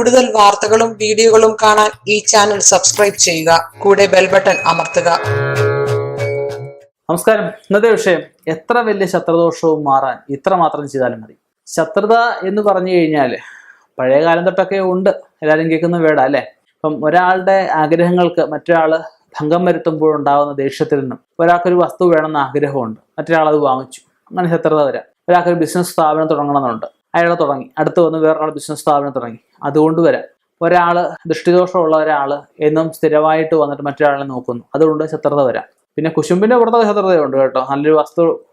കൂടുതൽ വാർത്തകളും വീഡിയോകളും കാണാൻ ഈ ചാനൽ സബ്സ്ക്രൈബ് ചെയ്യുക. കൂടെ ബെൽ ബട്ടൺ അമർത്തുക. നമസ്കാരം. ഇന്നത്തെ വിഷയം, എത്ര വലിയ ശത്രുദോഷവും മാറാൻ ഇത്ര മാത്രം ചെയ്താലും മതി. ശത്രുത എന്ന് പറഞ്ഞു കഴിഞ്ഞാൽ പഴയ കാലം തൊട്ടൊക്കെ ഉണ്ട്, എല്ലാവരും കേൾക്കുന്ന വേട അല്ലേ. ഇപ്പം ഒരാളുടെ ആഗ്രഹങ്ങൾക്ക് മറ്റൊരാൾ ഭംഗം വരുത്തുമ്പോഴുണ്ടാകുന്ന ദേഷ്യത്തിൽ നിന്നും ഒരാൾക്കൊരു വസ്തു വേണമെന്ന ആഗ്രഹമുണ്ട്, മറ്റൊരാൾ അത് വാങ്ങിച്ചു, അങ്ങനെ ശത്രുത വരാം. ഒരാൾക്കൊരു ബിസിനസ് സ്ഥാപനം തുടങ്ങണമെന്നുണ്ട്, അയാൾ തുടങ്ങി, അടുത്ത് വന്ന് വേറൊരാൾ ബിസിനസ് സ്ഥാപനം തുടങ്ങി, അതുകൊണ്ട് വരാം. ഒരാൾ ദൃഷ്ടിദോഷമുള്ള ഒരാൾ എന്നും സ്ഥിരമായിട്ട് വന്നിട്ട് മറ്റൊരാളെ നോക്കുന്നു, അതുകൊണ്ട് ശത്രുത വരാം. പിന്നെ കുശുമ്പിന്റെ പുറത്തൊക്കെ ശത്രുതയുണ്ട് കേട്ടോ. നല്ലൊരു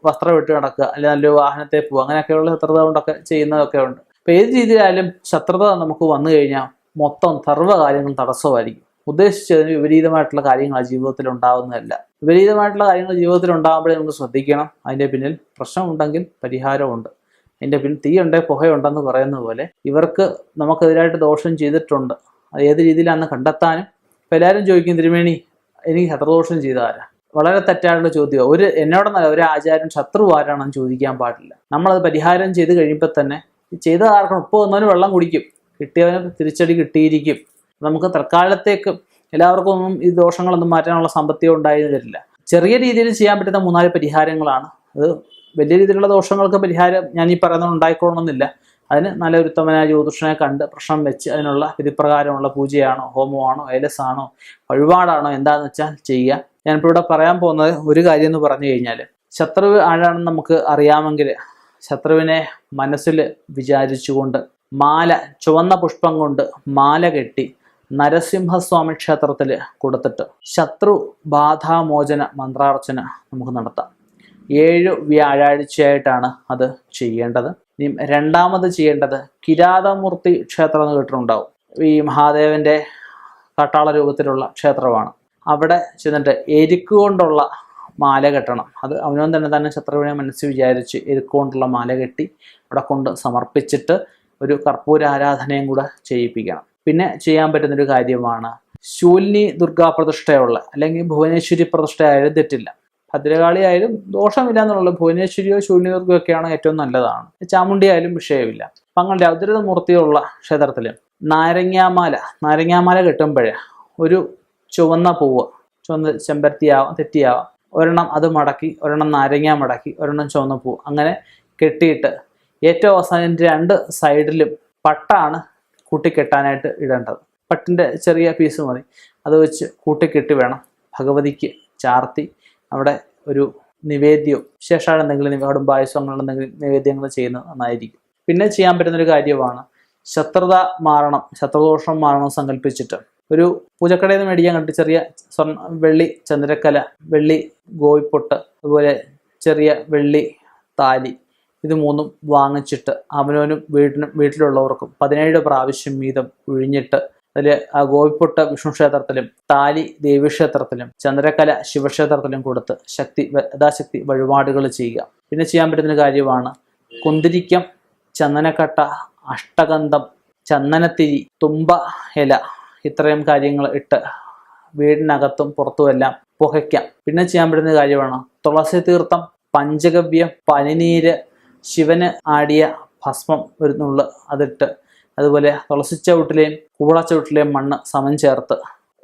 വസ്ത്രം ഇട്ട് നടക്കുക, അല്ലെങ്കിൽ നല്ലൊരു വാഹനത്തെ പോവുക, അങ്ങനെയൊക്കെയുള്ള ശത്രുത കൊണ്ടൊക്കെ ചെയ്യുന്നതൊക്കെ ഉണ്ട്. അപ്പൊ ഏത് രീതിയിലായാലും ശത്രുത നമുക്ക് വന്നു കഴിഞ്ഞാൽ മൊത്തം സർവ്വ കാര്യങ്ങളും തടസ്സമായിരിക്കും. ഉദ്ദേശിച്ചതിന് വിപരീതമായിട്ടുള്ള കാര്യങ്ങൾ ജീവിതത്തിൽ ഉണ്ടാകുന്നതല്ല. വിപരീതമായിട്ടുള്ള കാര്യങ്ങൾ ജീവിതത്തിൽ ഉണ്ടാകുമ്പോഴേ നമുക്ക് ശ്രദ്ധിക്കണം. അതിന്റെ പിന്നിൽ പ്രശ്നമുണ്ടെങ്കിൽ പരിഹാരമുണ്ട്. അതിന്റെ പിന്നിൽ തീയുണ്ടേ പുകയുണ്ടെന്ന് പറയുന്ന പോലെ ഇവർക്ക് നമുക്കെതിരായിട്ട് ദോഷം ചെയ്തിട്ടുണ്ട്. അത് ഏത് രീതിയിലാണെന്ന് കണ്ടെത്താനും. ഇപ്പം എല്ലാവരും ചോദിക്കും, തിരുമേനി എനിക്ക് ശത്രുദോഷം ചെയ്ത ആരാ? വളരെ തെറ്റായിട്ടുള്ള ചോദ്യം. എന്നോടെന്നല്ല, ഒരു ആചാര്യൻ ശത്രു ആരാണെന്ന് ചോദിക്കാൻ പാടില്ല. നമ്മളത് പരിഹാരം ചെയ്ത് കഴിയുമ്പോൾ തന്നെ ചെയ്ത ആർക്കും ഉപ്പ് വന്നവന് വെള്ളം കുടിക്കും, കിട്ടിയവന് തിരിച്ചടി കിട്ടിയിരിക്കും. നമുക്ക് തൽക്കാലത്തേക്ക് എല്ലാവർക്കും ഒന്നും ഈ ദോഷങ്ങളൊന്നും മാറ്റാനുള്ള സാമ്പത്തികം ഉണ്ടായി വരില്ല. ചെറിയ രീതിയിൽ ചെയ്യാൻ പറ്റുന്ന 3-4 പരിഹാരങ്ങളാണ്. അത് വലിയ രീതിയിലുള്ള ദോഷങ്ങൾക്ക് പരിഹാരം ഞാൻ ഈ പറയുന്നത് ഉണ്ടായിക്കൊള്ളണമെന്നില്ല. അതിന് നല്ല ഉത്തമനായ ജ്യോതിഷനെ കണ്ട് പ്രശ്നം വെച്ച് അതിനുള്ള വിധിപ്രകാരമുള്ള പൂജയാണോ, ഹോമമാണോ, ഏലസാണോ, വഴിപാടാണോ എന്താണെന്ന് വെച്ചാൽ ചെയ്യുക. ഞാനിപ്പോൾ ഇവിടെ പറയാൻ പോകുന്നത് ഒരു കാര്യം എന്ന് പറഞ്ഞു കഴിഞ്ഞാൽ, ശത്രു ആരാണെന്ന് നമുക്ക് അറിയാമെങ്കിൽ ശത്രുവിനെ മനസ്സിൽ വിചാരിച്ചുകൊണ്ട് ചുവന്ന പുഷ്പം കൊണ്ട് മാല കെട്ടി നരസിംഹസ്വാമി ക്ഷേത്രത്തിൽ കൊടുത്തിട്ട് ശത്രു ബാധാമോചന മന്ത്രാർച്ചന നമുക്ക് നടത്താം. 7 വ്യാഴാഴ്ചയായിട്ടാണ് അത് ചെയ്യേണ്ടത്. ഇനി രണ്ടാമത് ചെയ്യേണ്ടത്, കിരാതമൂർത്തി ക്ഷേത്രം എന്ന് കേട്ടിട്ടുണ്ടാവും. ഈ മഹാദേവന്റെ കാട്ടാള രൂപത്തിലുള്ള ക്ഷേത്രമാണ്. അവിടെ ചെന്നിട്ട് എരുക്ക് കൊണ്ടുള്ള മാല കെട്ടണം. അത് അവനവൻ തന്നെ ശത്രുവിനെ മനസ്സിൽ വിചാരിച്ച് എരുക്ക് കൊണ്ടുള്ള മാല കെട്ടി അവിടെ കൊണ്ട് സമർപ്പിച്ചിട്ട് ഒരു കർപ്പൂര ആരാധനയും കൂടെ ചെയ്യിപ്പിക്കണം. പിന്നെ ചെയ്യാൻ പറ്റുന്നൊരു കാര്യമാണ്, ശൂലിനി ദുർഗാ പ്രതിഷ്ഠയുള്ള അല്ലെങ്കിൽ ഭുവനേശ്വരി പ്രതിഷ്ഠ ആയാലും തെറ്റില്ല. ഭദ്രകാളി ആയാലും ദോഷമില്ല എന്നുള്ള, ഭുവനേശ്വരിയോ ശൂലിനി ദുർഗയോ ഒക്കെയാണ് ഏറ്റവും നല്ലതാണ്. ചാമുണ്ടി ആയാലും വിഷയമില്ല. അപ്പം അങ്ങനെ ഔദ്രത മൂർത്തിയുള്ള ക്ഷേത്രത്തിൽ നാരങ്ങാമാല കെട്ടുമ്പോഴേ ഒരു ചുവന്ന പൂവ്, ചുവന്ന ചെമ്പരത്തിയാവാം, തെറ്റിയാവാം, ഒരെണ്ണം അത് മടക്കി, ഒരെണ്ണം നാരങ്ങ മടക്കി, ഒരെണ്ണം ചുവന്ന പൂവ്, അങ്ങനെ കെട്ടിയിട്ട് ഏറ്റവും അവസാനം 2 സൈഡിലും പട്ടാണ് കൂട്ടിക്കെട്ടാനായിട്ട് ഇടേണ്ടത്. പട്ടിൻ്റെ ചെറിയ പീസ് മതി, അത് വെച്ച് കൂട്ടിക്കെട്ടി വേണം ഭഗവതിക്ക് ചാർത്തി അവിടെ ഒരു നിവേദ്യവും വിശേഷാൽ എന്തെങ്കിലും പായസം അങ്ങനെ എന്തെങ്കിലും നിവേദ്യങ്ങൾ ചെയ്യുന്നത് നന്നായിരിക്കും. പിന്നെ ചെയ്യാൻ പറ്റുന്നൊരു കാര്യമാണ്, ശത്രുത മാറണം, ശത്രുദോഷം മാറണം സങ്കല്പിച്ചിട്ട് ഒരു പൂജക്കടയിൽ നിന്ന് മേടിക്കാൻ കണ്ടിട്ട് ചെറിയ വെള്ളി ചന്ദ്രക്കല, വെള്ളി ഗോവിപ്പൊട്ട്, അതുപോലെ ചെറിയ വെള്ളി താലി, ഇത് 3ഉം വാങ്ങിച്ചിട്ട് അവനവനും വീട്ടിലുള്ളവർക്കും 17 പ്രാവശ്യം വീതം ഒഴിഞ്ഞിട്ട് അതിൽ ആ ഗോവിപ്പൊട്ട് വിഷ്ണു ക്ഷേത്രത്തിലും താലി ദേവീക്ഷേത്രത്തിലും ചന്ദ്രക്കല ശിവക്ഷേത്രത്തിലും കൊടുത്ത് യഥാശക്തി വഴിപാടുകൾ ചെയ്യുക. പിന്നെ ചെയ്യാൻ പറ്റുന്ന കാര്യമാണ്, കുന്തിരിക്കം, ചന്ദനക്കട്ട, അഷ്ടഗന്ധം, ചന്ദനത്തിരി, തുമ്പ ഇല, ഇത്രയും കാര്യങ്ങൾ ഇട്ട് വീടിനകത്തും പുറത്തുമെല്ലാം പുകയ്ക്കാം. പിന്നെ ചെയ്യാൻ പറ്റുന്ന കാര്യമാണ്, തുളസി തീർത്ഥം, പഞ്ചഗവ്യം, പനിനീര്, ശിവന് ആടിയ ഭസ്മം വരുന്നുള്ളു അതിട്ട്, അതുപോലെ തുളസിച്ചവിട്ടിലെയും കൂളച്ചവിട്ടിലെയും മണ്ണ് സമം ചേർത്ത്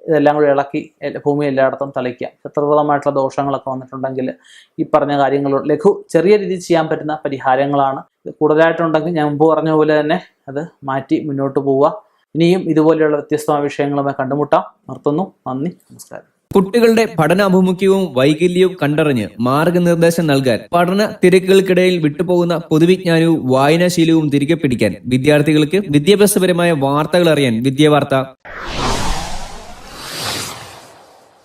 ഇതെല്ലാം കൂടി ഇളക്കി ഭൂമി എല്ലായിടത്തും തളിക്കാം. ശത്രുപ്രദമായിട്ടുള്ള ദോഷങ്ങളൊക്കെ വന്നിട്ടുണ്ടെങ്കിൽ ഈ പറഞ്ഞ കാര്യങ്ങൾ ചെറിയ രീതിയിൽ ചെയ്യാൻ പറ്റുന്ന പരിഹാരങ്ങളാണ്. കൂടുതലായിട്ടുണ്ടെങ്കിൽ ഞാൻ മുമ്പ് പറഞ്ഞ പോലെ തന്നെ അത് മാറ്റി മുന്നോട്ട് പോവുക. ഇനിയും ഇതുപോലെയുള്ള വ്യത്യസ്തമായ വിഷയങ്ങളുമായി കണ്ടുമുട്ടാം. നിർത്തുന്നു. നന്ദി, നമസ്കാരം. കുട്ടികളുടെ പഠനാഭിമുഖ്യവും വൈകല്യവും കണ്ടറിഞ്ഞ് മാർഗനിർദ്ദേശം നൽകാൻ, പഠന തിരക്കുകൾക്കിടയിൽ വിട്ടുപോകുന്ന പൊതുവിജ്ഞാനവും വായനാശീലവും തിരികെ പിടിക്കാൻ, വിദ്യാർത്ഥികൾക്ക് വിദ്യാഭ്യാസപരമായ വാർത്തകൾ അറിയാൻ വിദ്യാവാർത്ത